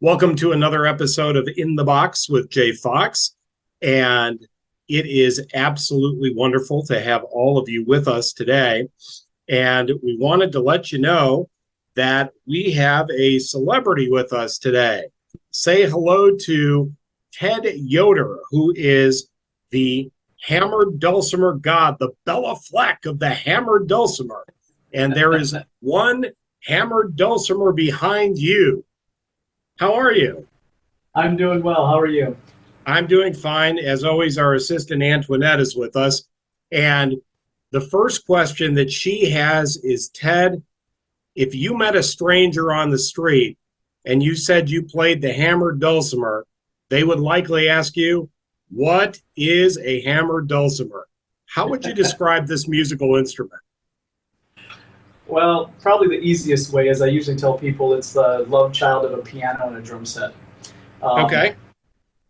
Welcome to another episode of In the Box with Jay Fox. And it is absolutely wonderful to have all of you with us today. And we wanted to let you know that we have a celebrity with us today. Say hello to Ted Yoder, who is the hammered dulcimer god, the Bella Fleck of the hammered dulcimer. And there is one hammered dulcimer behind you. How are you? I'm doing well. How are you? I'm doing fine. As always, our assistant Antoinette is with us. And the first question that she has is, Ted, if you met a stranger on the street and you said you played the hammered dulcimer, they would likely ask you, what is a hammered dulcimer? How would you describe this musical instrument? Well, probably the easiest way, as I usually tell people, it's the love child of a piano and a drum set. Um, Okay.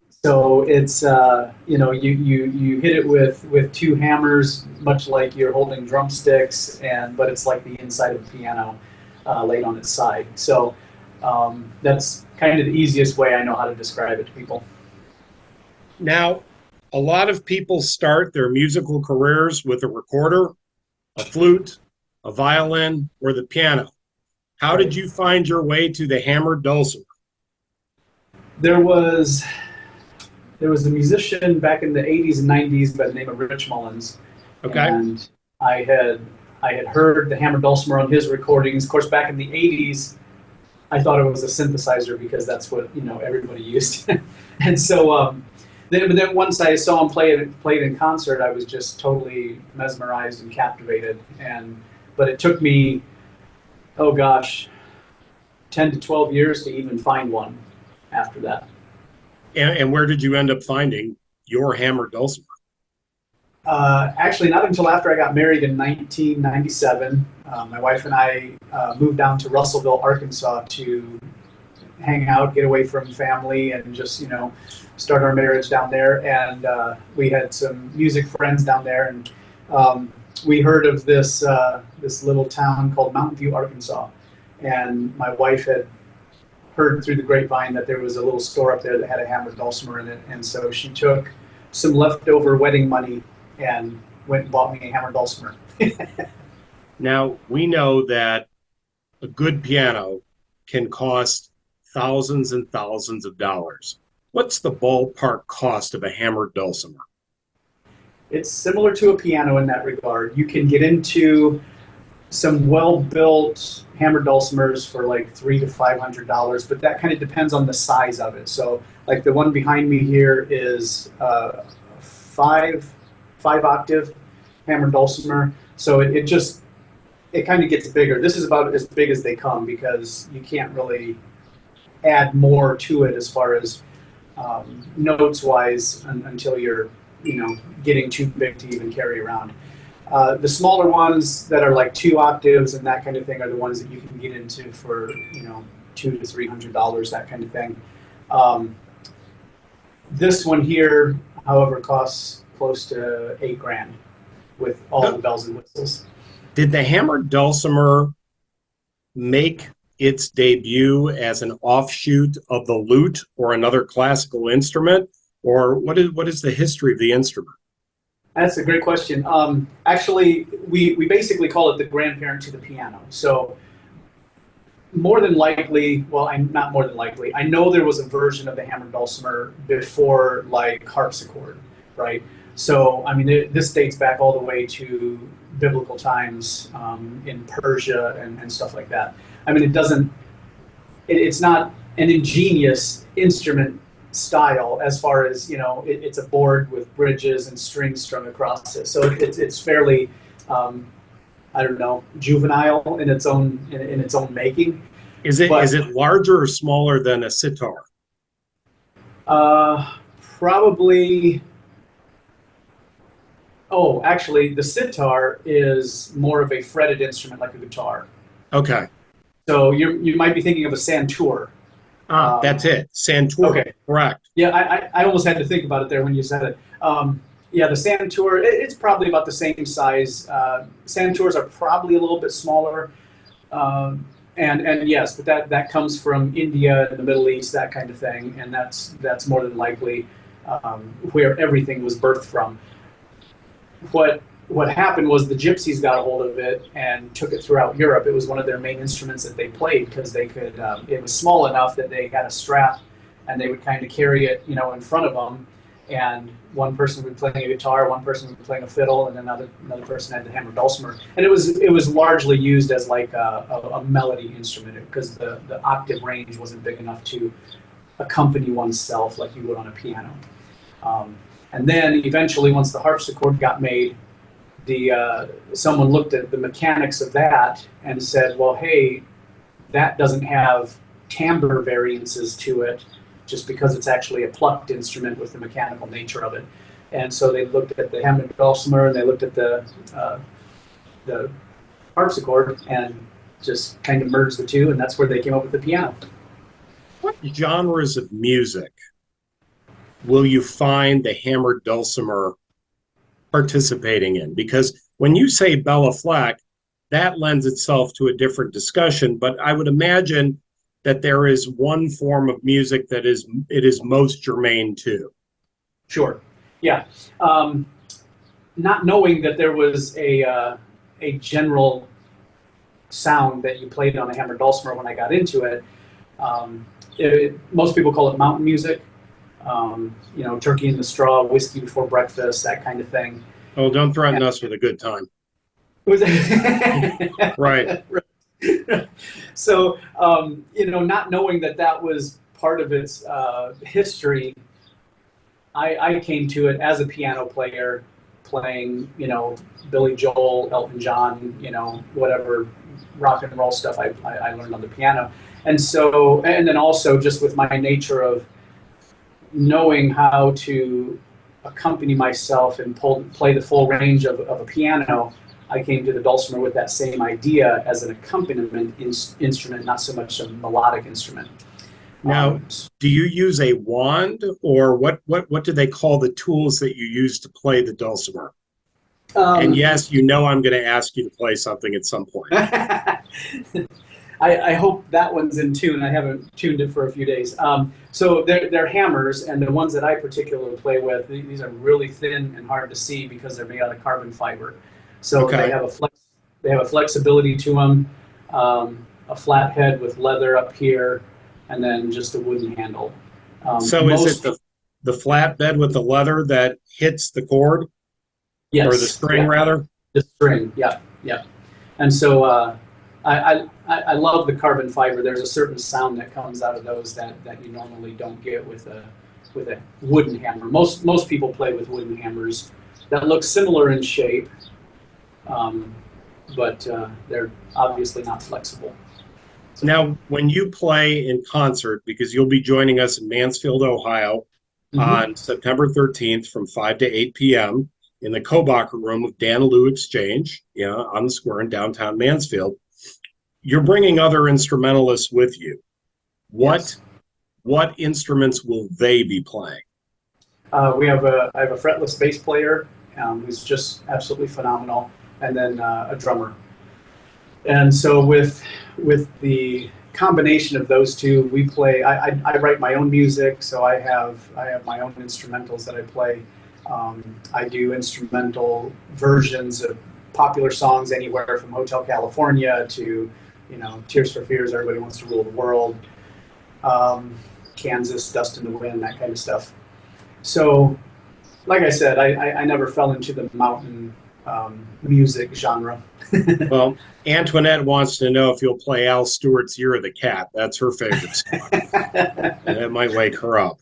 so it's you hit it with two hammers, much like you're holding drumsticks, but it's like the inside of a piano laid on its side. So that's kind of the easiest way I know how to describe it to people. Now, a lot of people start their musical careers with a recorder, a flute, a violin, or the piano. How did Right. you find your way to the hammered dulcimer? There was there was a musician back in the 80s and 90s by the name of Rich Mullins, Okay. and I had I had heard the hammered dulcimer on his recordings. Of course, back in the 80s, I thought it was a synthesizer because that's what everybody used. And so but then once I saw him play it in concert, I was just totally mesmerized and captivated. But it took me, oh gosh, 10 to 12 years to even find one after that. And where did you end up finding your hammered dulcimer? Actually, not until after I got married in 1997. My wife and I moved down to Russellville, Arkansas to hang out, get away from family, and just, start our marriage down there. And we had some music friends down there, and we heard of this little town called Mountain View, Arkansas. And my wife had heard through the grapevine that there was a little store up there that had a hammered dulcimer in it, and so she took some leftover wedding money and went and bought me a hammered dulcimer. Now, we know that a good piano can cost thousands and thousands of dollars. What's the ballpark cost of a hammered dulcimer? It's similar to a piano in that regard. You can get into some well-built hammered dulcimers for like $300 to $500, but that kind of depends on the size of it. So, like the one behind me here is five octave hammered dulcimer. So it kind of gets bigger. This is about as big as they come because you can't really add more to it as far as notes wise until you're getting too big to even carry around. The smaller ones that are like 2 octaves and that kind of thing are the ones that you can get into for $200 to $300, that kind of thing. This one here, however, costs close to 8 grand with all the bells and whistles. Did the hammered dulcimer make its debut as an offshoot of the lute or another classical instrument? Or what is the history of the instrument? That's a great question. Actually, we basically call it the grandparent to the piano. So more than likely, well, I'm not more than likely, I know there was a version of the hammered dulcimer before like harpsichord, right? So, I mean, this dates back all the way to biblical times in Persia and stuff like that. I mean, it's not an ingenious instrument style as far as, it's a board with bridges and strings strung across it. So it's fairly, I don't know, juvenile in its own making. Is But it larger or smaller than a sitar? probably. Oh, actually, the sitar is more of a fretted instrument like a guitar. Okay. So you might be thinking of a santur. That's it. Santur. Okay. Correct. Yeah, I almost had to think about it there when you said it. Yeah, the santur, it's probably about the same size. Santurs are probably a little bit smaller. And yes, but that comes from India and the Middle East, that kind of thing, and that's more than likely where everything was birthed from. What happened was the gypsies got a hold of it and took it throughout Europe. It was one of their main instruments that they played because they could. It was small enough that they had a strap, and they would kind of carry it, in front of them. And one person would be playing a guitar, one person would be playing a fiddle, and another person had the hammer dulcimer. And it was largely used as like a melody instrument because the octave range wasn't big enough to accompany oneself like you would on a piano. And then eventually, once the harpsichord got made, someone looked at the mechanics of that and said, well, hey, that doesn't have timbre variances to it just because it's actually a plucked instrument with the mechanical nature of it. And so they looked at the hammer dulcimer and they looked at the harpsichord and just kind of merged the two, and that's where they came up with the piano. What genres of music will you find the hammered dulcimer participating in? Because when you say Bella Fleck, that lends itself to a different discussion, but I would imagine that there is one form of music that it is most germane to. Sure. Yeah. Not knowing that there was a general sound that you played on a hammer dulcimer when I got into it, most people call it mountain music. Turkey in the straw, whiskey before breakfast, that kind of thing. Oh, don't threaten us with a good time. Was it? Right. So, not knowing that was part of its history, I came to it as a piano player, playing, Billy Joel, Elton John, whatever rock and roll stuff I learned on the piano. And so, and then also just with my nature of knowing how to accompany myself and play the full range of a piano, I came to the dulcimer with that same idea as an accompaniment instrument, not so much a melodic instrument. Now, do you use a wand, or what do they call the tools that you use to play the dulcimer? And yes, I'm going to ask you to play something at some point. I hope that one's in tune. I haven't tuned it for a few days. So they're hammers, and the ones that I particularly play with, these are really thin and hard to see because they're made out of carbon fiber. So okay. They have a flexibility to them, a flat head with leather up here, and then just a wooden handle. So is it the flat bed with the leather that hits the cord? Yes. Or the string, rather? The string, yeah. And so I love the carbon fiber. There's a certain sound that comes out of those that you normally don't get with a wooden hammer. Most people play with wooden hammers that look similar in shape, but they're obviously not flexible. So, now, when you play in concert, because you'll be joining us in Mansfield, Ohio, on September 13th from 5 to 8 p.m. in the Kobacher Room of Dan Lou Exchange, on the square in downtown Mansfield, you're bringing other instrumentalists with you. What instruments will they be playing? I have a fretless bass player who's just absolutely phenomenal, and then a drummer. And so with the combination of those two, we play. I write my own music, so I have my own instrumentals that I play. I do instrumental versions of popular songs anywhere from Hotel California to, Tears for Fears, Everybody Wants to Rule the World, Kansas, Dust in the Wind, that kind of stuff. So, like I said, I never fell into the mountain music genre. Well, Antoinette wants to know if you'll play Al Stewart's Year of the Cat. That's her favorite song. And that might wake her up.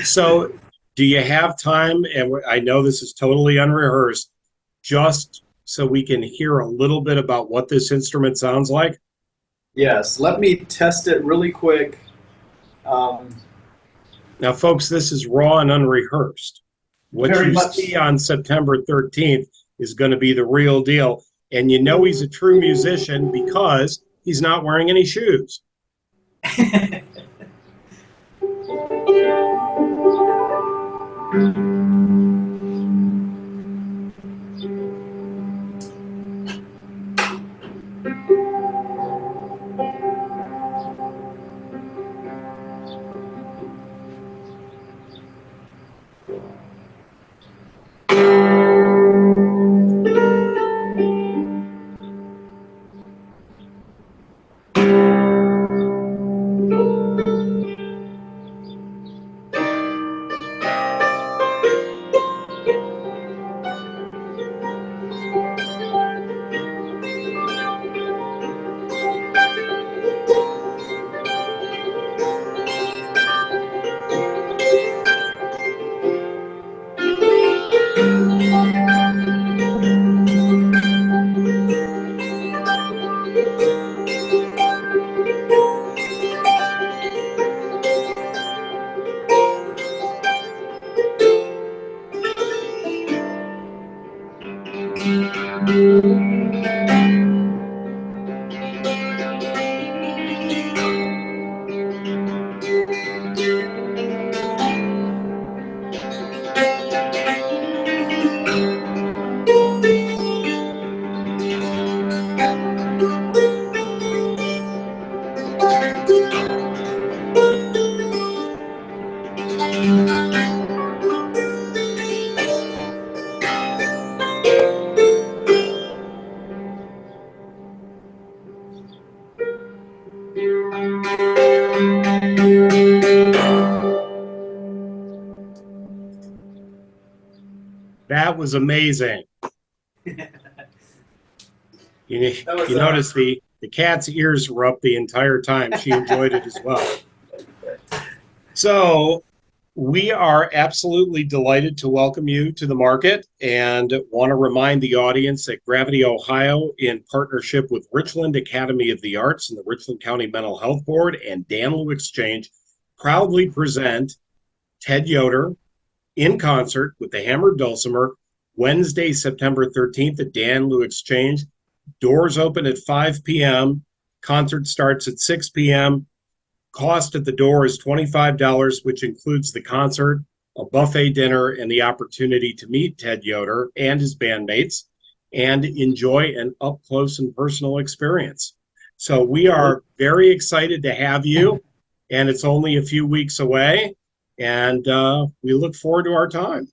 So, do you have time, and I know this is totally unrehearsed, just so we can hear a little bit about what this instrument sounds like? Yes, let me test it really quick. Now, folks, this is raw and unrehearsed. What you see on September 13th is going to be the real deal. And he's a true musician because he's not wearing any shoes. That was amazing. You, That was you notice the cat's ears were up the entire time. She enjoyed it as well. So we are absolutely delighted to welcome you to the market and want to remind the audience that Gravity Ohio, in partnership with Richland Academy of the Arts and the Richland County Mental Health Board and Dan Lou Exchange, proudly present Ted Yoder in concert with the Hammered Dulcimer Wednesday, September 13th at Dan Lou Exchange. Doors open at 5 p.m. Concert starts at 6 p.m. Cost at the door is $25, which includes the concert, a buffet dinner, and the opportunity to meet Ted Yoder and his bandmates and enjoy an up close and personal experience. So we are very excited to have you, and it's only a few weeks away, and we look forward to our time.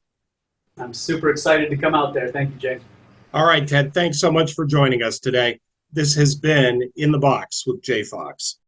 I'm super excited to come out there. Thank you, Jay. All right, Ted, thanks so much for joining us today. This has been In the Box with Jay Fox.